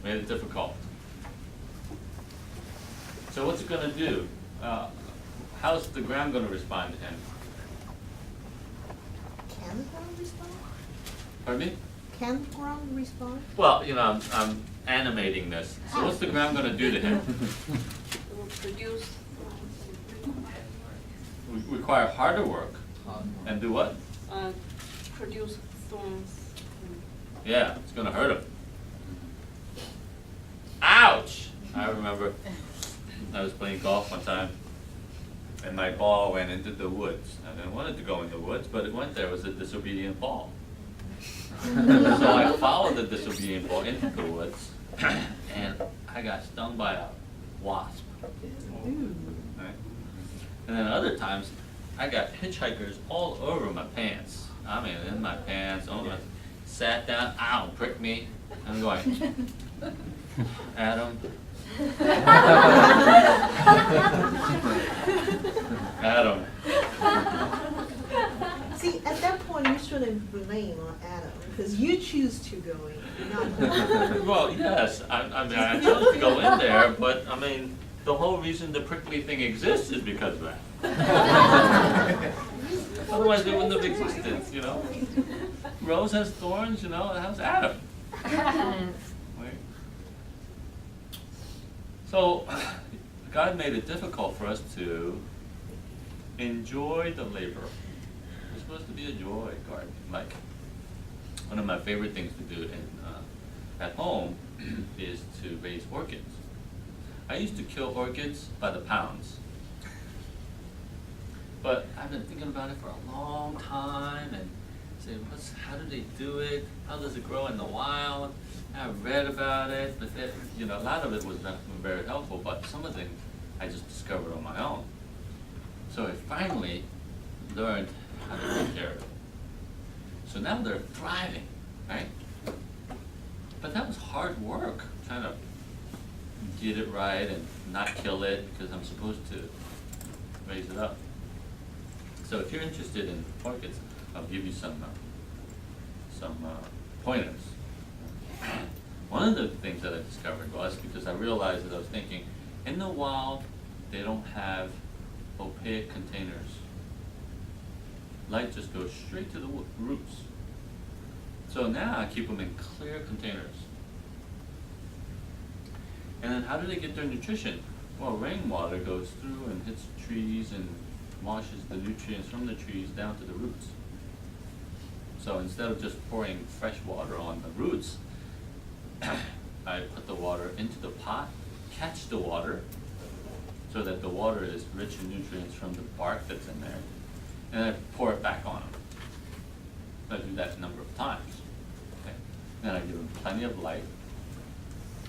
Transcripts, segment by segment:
Made it difficult. So what's it gonna do? How's the ground gonna respond to him? Can the ground respond? Pardon me? Can the ground respond? Well, you know, I'm animating this. So what's the ground gonna do to him? It will produce. Require harder work. And do what? Produce thorns. Yeah, it's gonna hurt him. Ouch! I remember I was playing golf one time, and my ball went into the woods. I didn't want it to go in the woods, but it went there. It was a disobedient ball. So I followed the disobedient ball into the woods, and I got stung by a wasp. Right? And then other times, I got hitchhikers all over my pants. I mean, in my pants, sat down, ow, pricked me. I'm going, Adam. Adam. See, at that point, you shouldn't blame on Adam, because you choose to go in, not Well, yes, I mean, I chose to go in there, but I mean, the whole reason the prickly thing exists is because of that. Otherwise, it wouldn't have existed, you know? Rose has thorns, you know, how's Adam? Right? So, God made it difficult for us to enjoy the labor. It's supposed to be a joy garden. Like, one of my favorite things to do at home is to raise orchids. I used to kill orchids by the pounds. But I've been thinking about it for a long time and say, how do they do it? How does it grow in the wild? I've read about it, but that, you know, a lot of it was not very helpful, but some of the things I just discovered on my own. So I finally learned how to take care of it. So now they're thriving, right? But that was hard work, trying to get it right and not kill it, because I'm supposed to raise it up. So if you're interested in orchids, I'll give you some pointers. One of the things that I discovered was, because I realized that I was thinking, in the wild, they don't have opaque containers. Light just goes straight to the roots. So now I keep them in clear containers. And then how do they get their nutrition? Well, rainwater goes through and hits trees and washes the nutrients from the trees down to the roots. So instead of just pouring fresh water on the roots, I put the water into the pot, catch the water, so that the water is rich in nutrients from the bark that's in there, and then I pour it back on them. I do that a number of times. Okay. Then I give them plenty of light,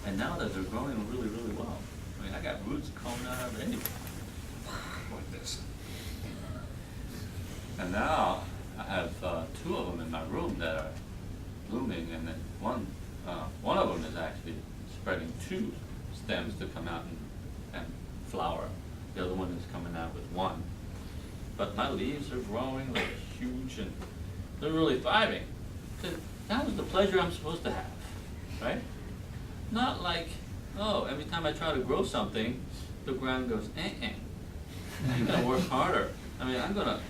and now that they're growing really, really well. I mean, I got roots coming out of anything, like this. And now I have 2 of them in my room that are blooming, and then one of them is actually spreading 2 stems to come out and flower. The other one is coming out with 1. But my leaves are growing, they're huge, and they're really thriving. That was the pleasure I'm supposed to have, right? Not like, oh, every time I try to grow something, the ground goes, You gotta work harder. I mean, I'm gonna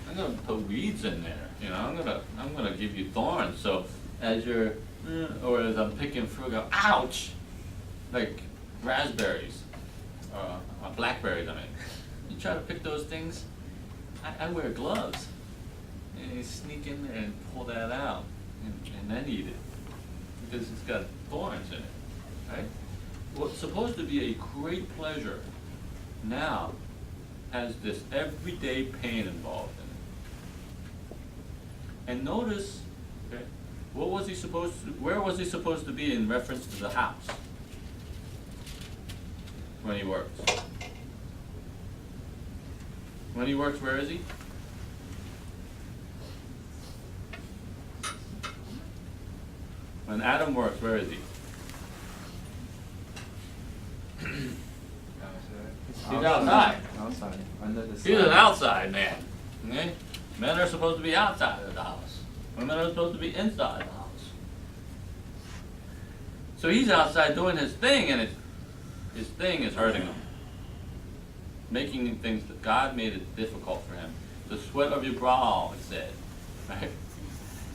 put weeds in there. You know, I'm gonna give you thorns. So as you're, or as I'm picking fruit, I go, ouch, like raspberries, blackberries. I mean, you try to pick those things. I wear gloves, and you sneak in there and pull that out, and then eat it because it's got thorns in it, right? What's supposed to be a great pleasure now has this everyday pain involved in it. And notice, okay, where was he supposed to be in reference to the house when he works? When he works, where is he? When Adam works, where is he? He's outside. Outside, under the sun. He's an outside man. Okay? Men are supposed to be outside of the house. Women are supposed to be inside the house. So he's outside doing his thing, and his thing is hurting him. Making things that God made it difficult for him. The sweat of your brow, it said. Right?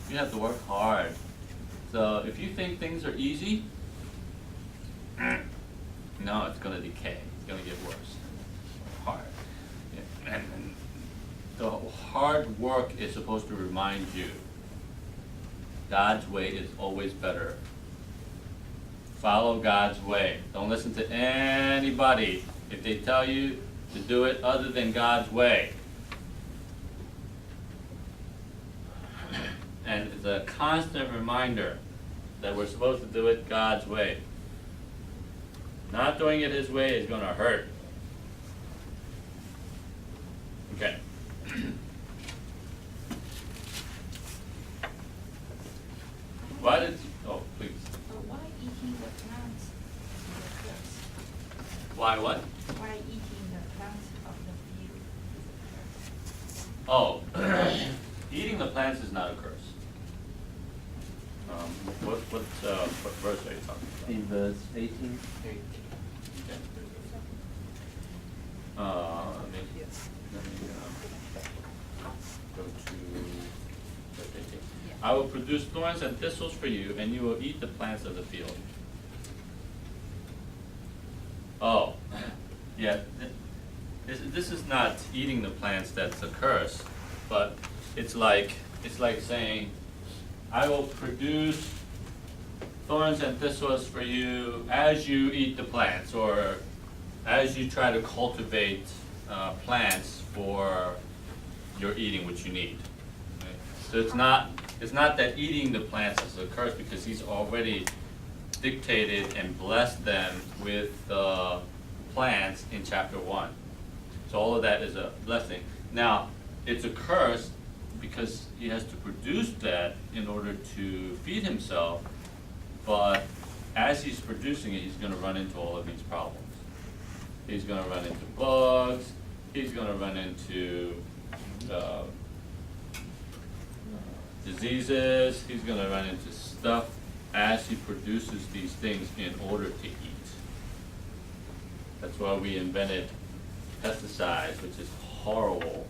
You have to work hard. So if you think things are easy, no, it's going to decay. It's going to get worse. Hard. Yeah. And the hard work is supposed to remind you God's way is always better. Follow God's way. Don't listen to anybody if they tell you to do it other than God's way. And it's a constant reminder that we're supposed to do it God's way. Not doing it His way is going to hurt. Okay. Why did oh please. Why eating the plants of the curse? Why what? Why eating the plants of the field is a curse? Oh, eating the plants is not a curse. What verse are you talking about? In verse 18. Okay. Let me go to verse 18. I will produce thorns and thistles for you, and you will eat the plants of the field. Oh, yeah. This is not eating the plants that's a curse, but it's like saying, I will produce thorns and thistles for you as you eat the plants, or as you try to cultivate plants for your eating, which you need. Right? So it's not that eating the plants is a curse, because He's already dictated and blessed them with the plants in chapter 1. So all of that is a blessing. Now, it's a curse because he has to produce that in order to feed himself, but as he's producing it, he's going to run into all of these problems. He's going to run into bugs, he's going to run into diseases, he's going to run into stuff as he produces these things in order to eat. That's why we invented pesticides, which is horrible.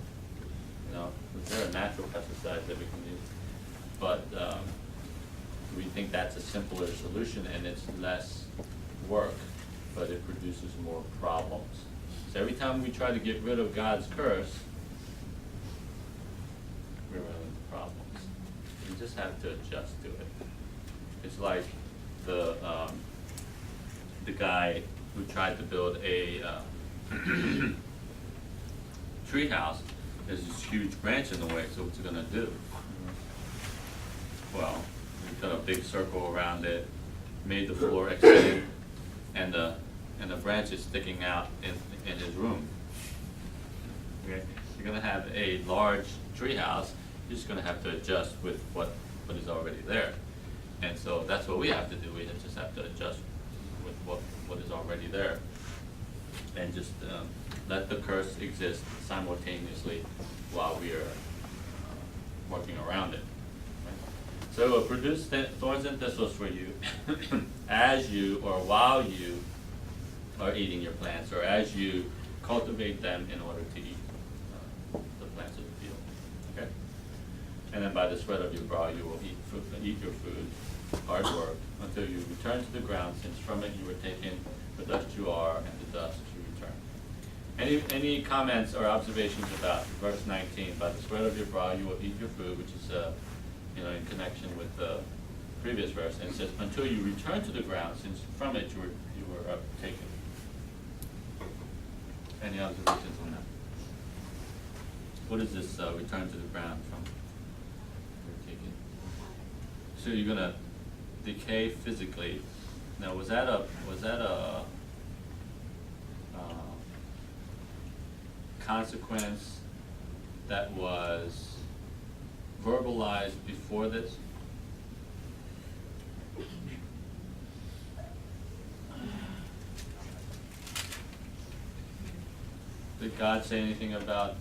You know, there are natural pesticides that we can use, but we think that's a simpler solution and it's less work, but it produces more problems. So every time we try to get rid of God's curse, we run into problems. We just have to adjust to it. It's like the guy who tried to build a tree house. There's this huge branch in the way, so what's it gonna do? Well, we done a big circle around it, made the floor extend, and the branch is sticking out in his room. Okay, you're gonna have a large tree house. You're just gonna have to adjust with what is already there, and so that's what we have to do. We just have to adjust with what is already there, and just let the curse exist simultaneously while we are working around it. Right? So it will produce thorns and thistles for you as you, or while you are eating your plants, or as you cultivate them in order to eat the plants of the field. Okay? And then by the sweat of your brow you will eat your food, hard work, until you return to the ground, since from it you were taken, the dust you are, and the dust you return. Any comments or observations about verse 19? By the sweat of your brow you will eat your food, which is in connection with the previous verse, and it says, until you return to the ground, since from it you were taken. Any observations on that? What is this return to the ground from? You're taken. So you're gonna decay physically. Now, was that a consequence that was verbalized before this? Did God say anything about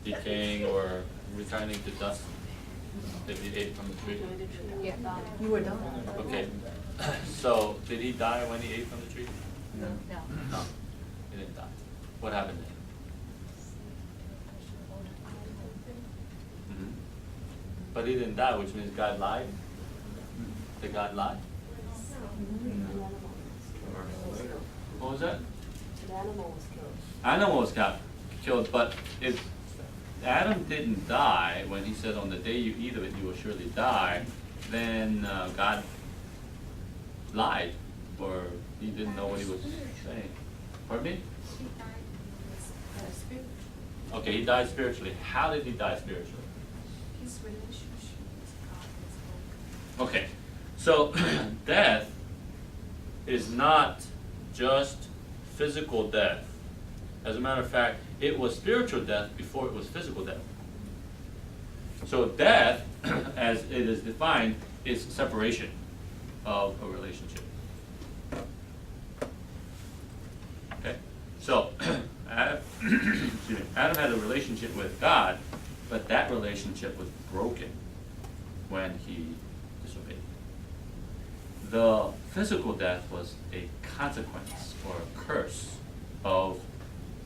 decaying or returning to dust if you ate from the tree? You were done. Okay. So, did he die when he ate from the tree? No. No, he didn't die. What happened to him? Mhm. But he didn't die, which means God lied? Did God lie? What was that? The animal was killed. Animals got killed, but if Adam didn't die when he said, on the day you eat of it, you will surely die, then God lied, or he didn't know what he was saying. Pardon me? He died spiritually. Okay, he died spiritually. How did he die spiritually? His relationship with God was broken. Okay, so death is not just physical death. As a matter of fact, it was spiritual death before it was physical death. So death, as it is defined, is separation of a relationship. Okay, so excuse me, Adam had a relationship with God, but that relationship was broken when he disobeyed. The physical death was a consequence or a curse of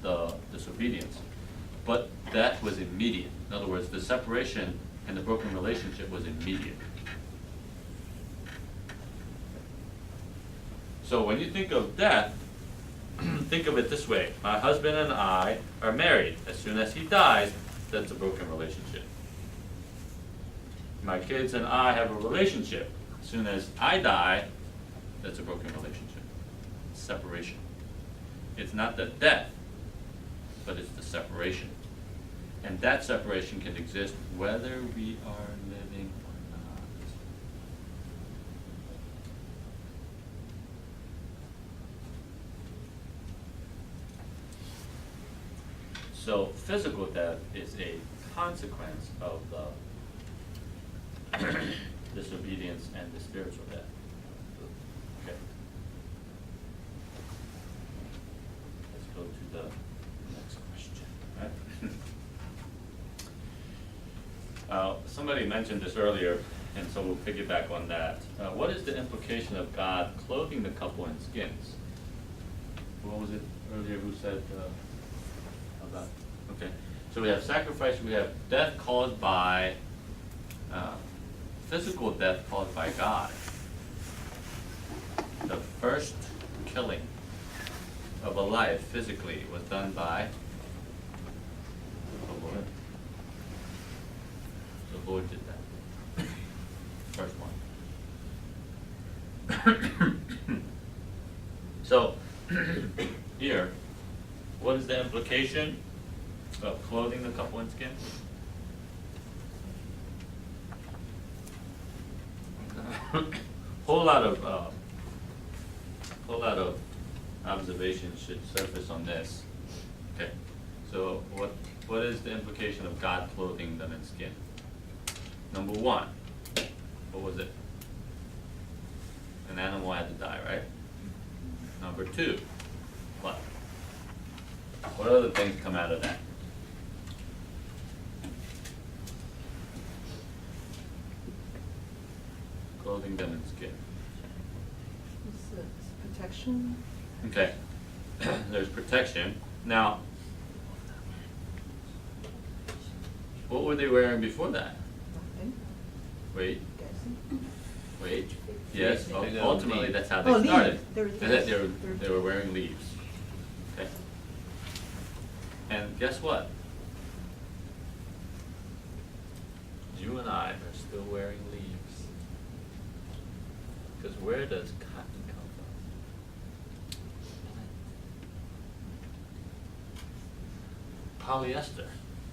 the disobedience, but that was immediate. In other words, the separation and the broken relationship was immediate. So when you think of death, think of it this way. My husband and I are married. As soon as he dies, that's a broken relationship. My kids and I have a relationship. As soon as I die, that's a broken relationship. Separation. It's not the death, but it's the separation. And that separation can exist whether we are living or not. So physical death is a consequence of the disobedience and the spiritual death. Okay. Let's go to the next question. Right? Somebody mentioned this earlier, and so we'll piggyback on that. What is the implication of God clothing the couple in skins? What was it earlier who said about? Okay, so we have sacrifice, we have death caused by, physical death caused by God. The first killing of a life physically was done by the Lord. The Lord did that. First one. So, here, what is the implication of clothing the couple in skin? Whole lot of observations should surface on this. Okay, so what is the implication of God clothing them in skin? Number one, what was it? An animal had to die, right? Number two, what? What other things come out of that? Clothing them in skin. It's protection. Okay, there's protection. Now, what were they wearing before that? Nothing. Wait, Guessing. wait. Yes, They go ultimately, leaves. that's how Oh, they leaves. started. They were They were wearing leaves. Okay. And guess what? You and I are still wearing leaves. Because where does cotton come from? Polyester.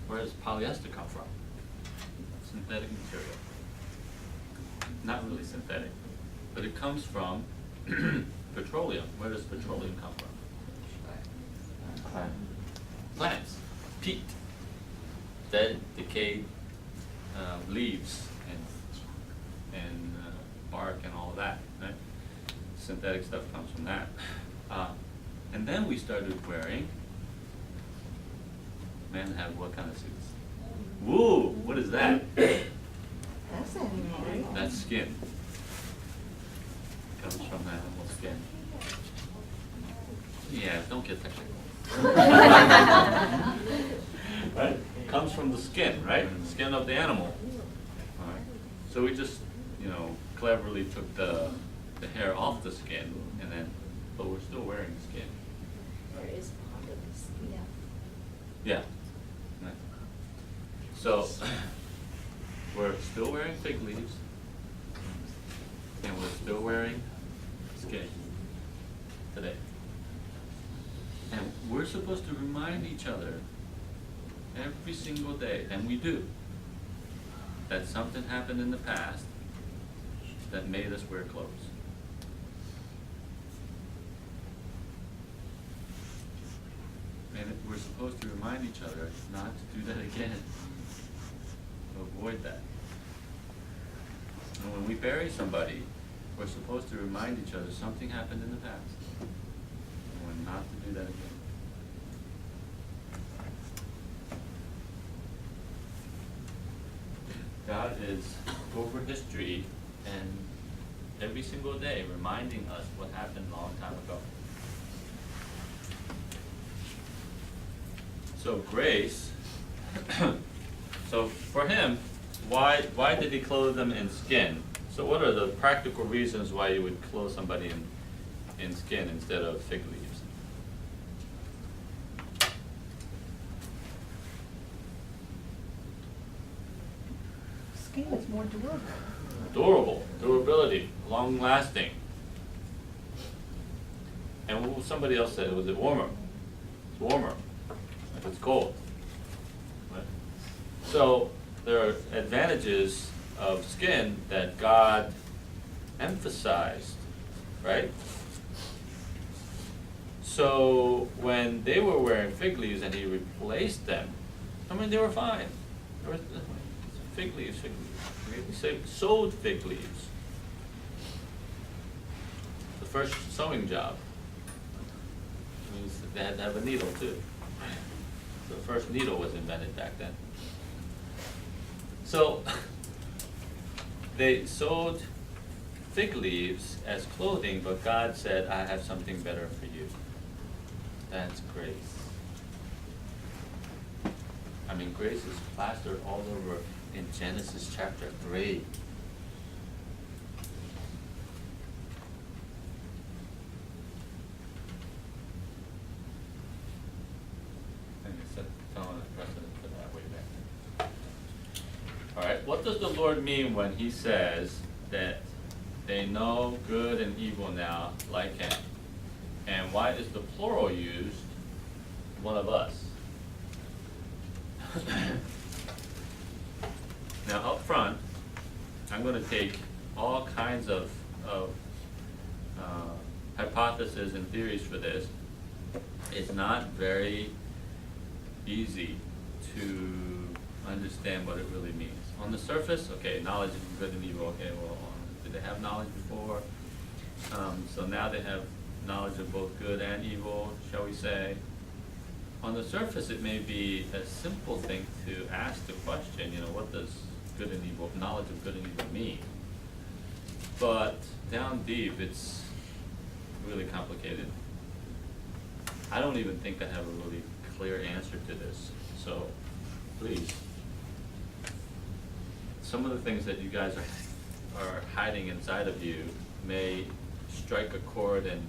Where does polyester come from? Synthetic material. Not really synthetic, but it comes from petroleum. Where does petroleum come from? Plants. Peat. Dead, decayed leaves and bark and all of that, right? Synthetic stuff comes from that. And then we started wearing, men have what kind of suits? Woo! What is that? That's animal, right? That's skin. comes from animal skin. Yeah, don't get technical. Right? Comes from the skin, right? Skin of the animal. Alright. So we just, cleverly took the hair off the skin and then, but we're still wearing skin. Or is part of the skin. Yeah. Right. So we're still wearing fig leaves and we're still wearing skin today. And we're supposed to remind each other every single day, and we do, that something happened in the past that made us wear clothes. And we're supposed to remind each other not to do that again. To avoid that. And when we bury somebody, we're supposed to remind each other something happened in the past. And we're not to do that again. God is over history and every single day reminding us what happened a long time ago. So grace, so for him, why did he clothe them in skin? So what are the practical reasons why you would clothe somebody in skin instead of fig leaves? Skin is more durable. Durability, long lasting. And what somebody else said, was it warmer? It's warmer if it's cold. Right? So there are advantages of skin that God emphasized, right? So when they were wearing fig leaves and he replaced them, they were fine. There was, fig leaves. We say sewed fig leaves. The first sewing job. Means that they had to have a needle too. The first needle was invented back then. So they sewed fig leaves as clothing, but God said, I have something better for you. That's grace. Grace is plastered all over in Genesis chapter 3. And you set the tone and precedent for that way back. Alright, what does the Lord mean when he says that they know good and evil now like him? And why is the plural used, one of us? Now up front, I'm going to take all kinds of hypotheses and theories for this. It's not very easy to understand what it really means. On the surface, okay, knowledge of good and evil, okay, well, did they have knowledge before? So now they have knowledge of both good and evil, shall we say. On the surface, it may be a simple thing to ask the question, what does good and evil, knowledge of good and evil mean? But down deep, it's really complicated. I don't even think I have a really clear answer to this, so please. Some of the things that you guys are hiding inside of you may strike a chord and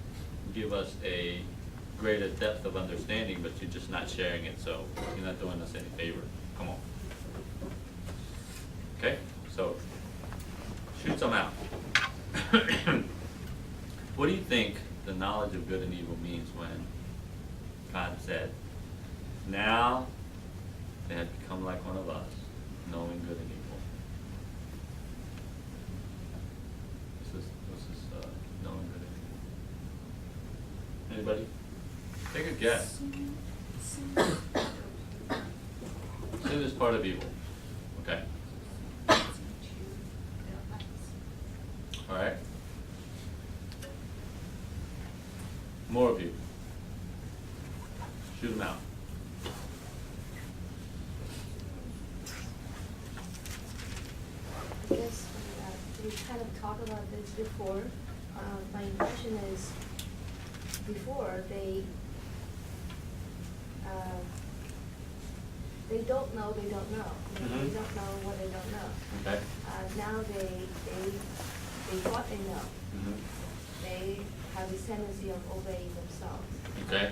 give us a greater depth of understanding, but you're just not sharing it, so you're not doing us any favor. Come on. Okay? So, shoot some out. What do you think the knowledge of good and evil means when God said, now they have become like one of us, knowing good and evil? This is knowing good and evil. Anybody? Take a guess. Sin is part of evil. Okay. Alright. More of you. Shoot them out. I guess we kind of talked about this before. my impression is before they don't know they don't know. They Mhm. don't know what they don't know. Okay. Now they thought they know. Mhm. They have this tendency of obeying themselves Okay.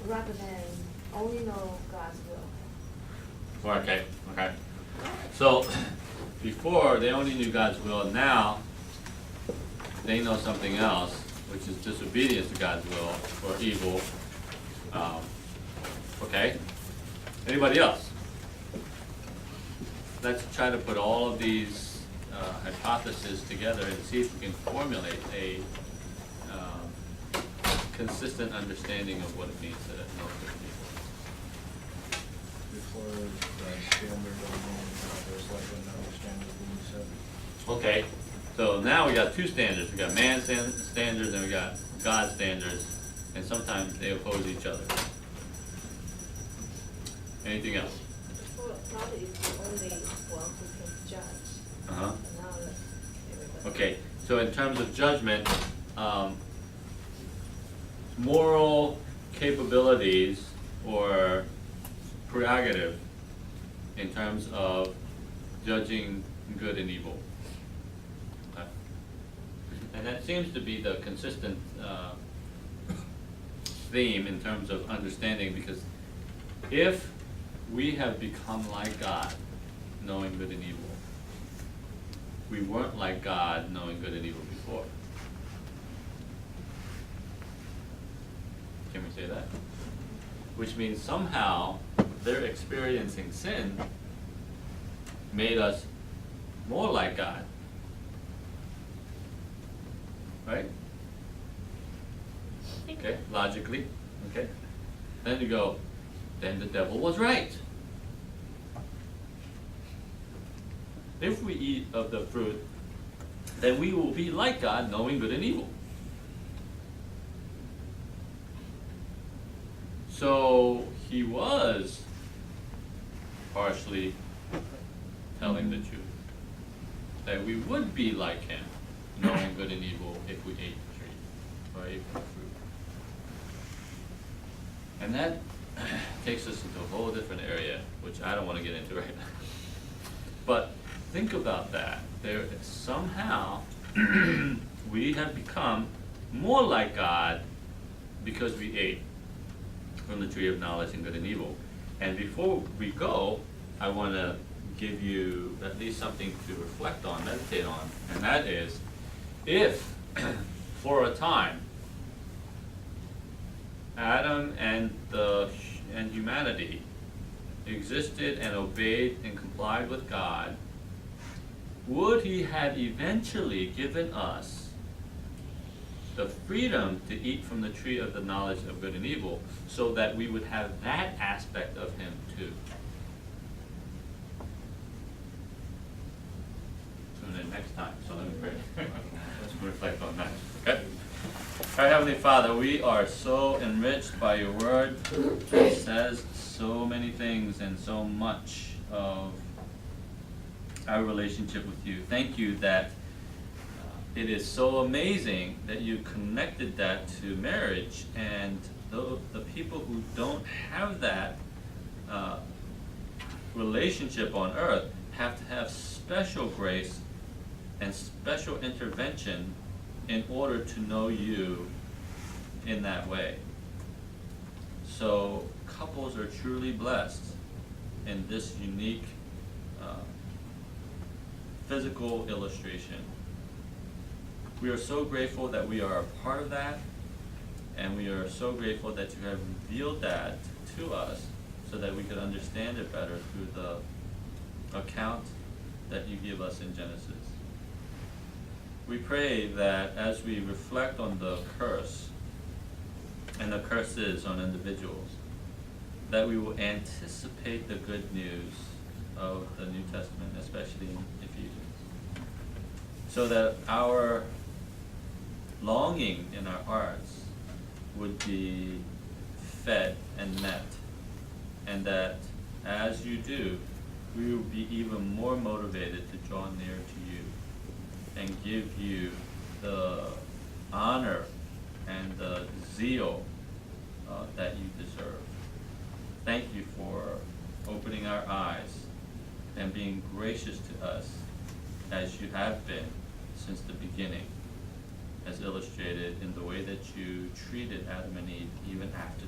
rather than only know God's will. Okay. Okay. So before they only knew God's will. Now they know something else, which is disobedience to God's will or evil. Okay. Anybody else? Let's try to put all of these hypotheses together and see if we can formulate a consistent understanding of what it means to know good and evil. Before the standard of man, there's like another standard being set. Okay, so now we got two standards. We got man's standards and we got God's standards, and sometimes they oppose each other. Anything else? Well, probably it's the only one who can judge. Uh-huh. Now that's everybody. Okay, so in terms of judgment, moral capabilities or prerogative in terms of judging good and evil. Okay. And that seems to be the consistent theme in terms of understanding, because if we have become like God, knowing good and evil, we weren't like God, knowing good and evil before. Can we say that? Which means somehow their experiencing sin made us more like God. Right? Okay, logically, okay? Then you go, then the devil was right. If we eat of the fruit, then we will be like God, knowing good and evil. So he was partially telling the truth, that we would be like him, knowing good and evil if we ate the tree, or ate the fruit. And that takes us into a whole different area, which I don't want to get into right now. But think about that. There somehow we have become more like God because we ate from the tree of knowledge and good and evil. And before we go, I want to give you at least something to reflect on, meditate on, and that is, if for a time Adam and humanity existed and obeyed and complied with God, would he have eventually given us the freedom to eat from the tree of the knowledge of good and evil, so that we would have that aspect of him too? Tune in next time, so let me pray. Let's reflect on that, okay? Our Heavenly Father, we are so enriched by your word. It says so many things and so much of our relationship with you. Thank you that it is so amazing that you connected that to marriage, and the people who don't have that relationship on earth have to have special grace and special intervention in order to know you in that way. So couples are truly blessed in this unique physical illustration. We are so grateful that we are a part of that, and we are so grateful that you have revealed that to us so that we could understand it better through the account that you give us in Genesis. We pray that as we reflect on the curse and the curses on individuals, that we will anticipate the good news of the New Testament, especially in Ephesians, so that our longing in our hearts would be fed and met, and that as you do, we will be even more motivated to draw near to you. and give you the honor and the zeal that you deserve. Thank you for opening our eyes and being gracious to us as you have been since the beginning, as illustrated in the way that you treated Adam and Eve even after